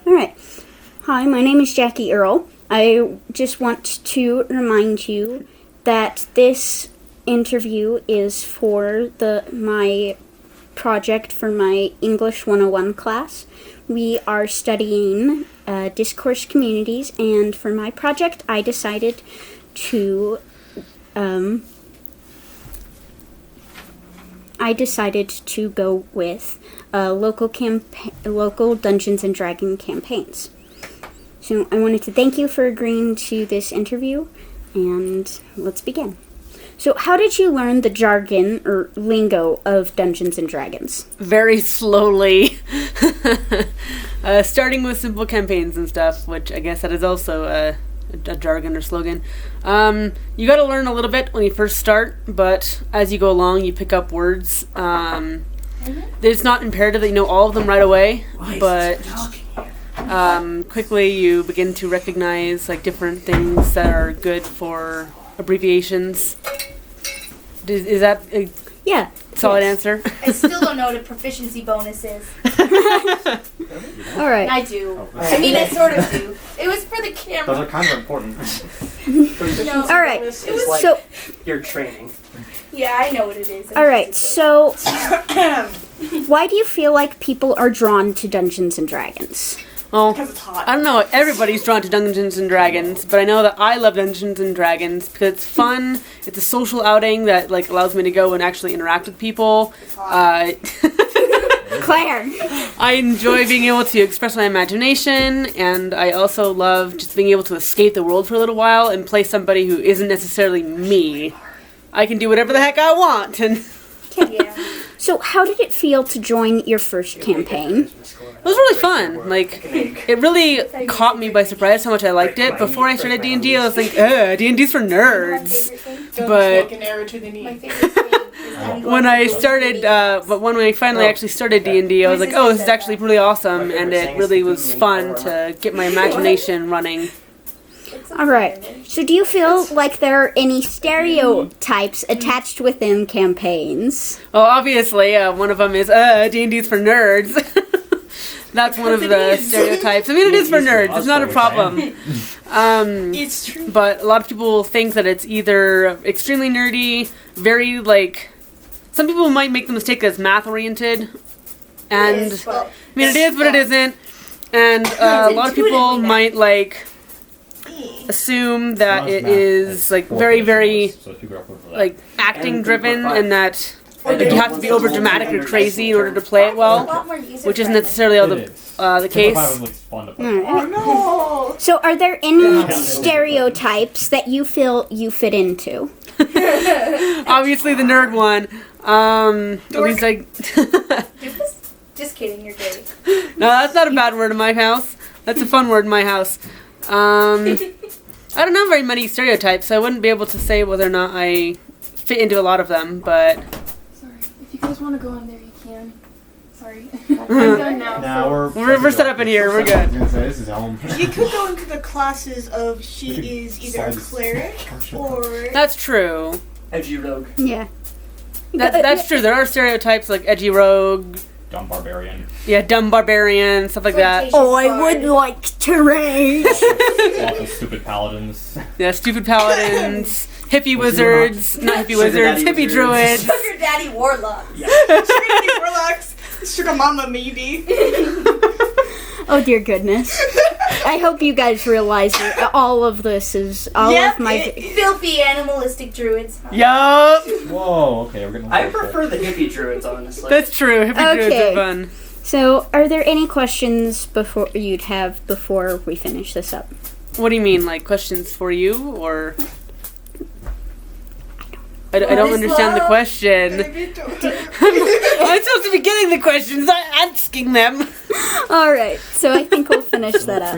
All right. Hi, my name is Jackie Earl. I just want to remind you that this interview is for my project for my English 101 class. We are studying discourse communities, and for my project, I decided to go with local Dungeons and Dragons campaigns. So I wanted to thank you for agreeing to this interview, and let's begin. So how did you learn the jargon or lingo of Dungeons and Dragons? Very slowly. Starting with simple campaigns and stuff, which I guess that is also a jargon or slogan. You got to learn a little bit when you first start, but as you go along, you pick up words. It's not imperative that you know all of them right away, but quickly you begin to recognize like different things that are good for abbreviations. Is that a solid answer? I still don't know what a proficiency bonus is. All right. I do. I mean, I sort of do. It was for the camera. Those are kind of important. No. All right. It was like So your training. Yeah, I know what it is. all right. So why do you feel like people are drawn to Dungeons and Dragons? Well, Because it's hot. I don't know. Everybody's drawn to Dungeons and Dragons, but I know that I love Dungeons and Dragons because it's fun. It's a social outing that like allows me to go and actually interact with people. Claire. I enjoy being able to express my imagination, and I also love just being able to escape the world for a little while and play somebody who isn't necessarily me. I can do whatever the heck I want, and Yeah. So how did it feel to join your first campaign? it was really fun. Like, it really caught me by surprise how much I liked it. Before I started D&D, I was like, D&D's for nerds. But My favorite thing is when I started, when I finally actually started D&D, I was like, oh, this is actually really awesome, and it really was fun to get my imagination running. All right. So do you feel like there are any stereotypes attached within campaigns? Well, obviously, one of them is, D&D's for nerds. That's one of the stereotypes. I mean, it is for nerds. It's not a problem. It's true. But a lot of people think that it's either extremely nerdy, very, like... Some people might make the mistake that it's math-oriented. And, I mean, it is, but it isn't. And a lot of people might, like... assume that it is like very, very like acting driven, and that like, you have to be over dramatic or crazy in order to play it well, which isn't necessarily all the case. Oh, no. So are there any stereotypes that you feel you fit into? Obviously, the nerd one. At least like. Just kidding, you're gay. No, that's not a bad word in my house. That's a fun word in my house. I don't know very many stereotypes, so I wouldn't be able to say whether or not I fit into a lot of them, but... Sorry, if you guys want to go in there, you can. Sorry. I'm done now. Nah, We're set up in here, we're good. I was gonna say, this is home. You could go into the classes of she is either a cleric or... That's true. Edgy rogue. Yeah. That's true. There are stereotypes like edgy rogue, Dumb barbarian. dumb barbarian, stuff like that. Oh, I would like to rage. Awful stupid paladins. Yeah, stupid paladins, hippie wizards, not hippie wizards, hippie druids. Sugar daddy warlock. Sugar warlocks. Sugar mama, maybe. Oh dear goodness. I hope you guys realize that all of this is of my... Filthy animalistic druids. Yup! Whoa, okay, we're getting... I prefer the hippie druids, honestly. That's true, hippie druids Okay. are fun. So, are there any questions before we finish this up? What do you mean, like questions for you, or... I don't understand the question. I'm supposed to be getting the questions, not asking them. Alright, so I think we'll finish that up.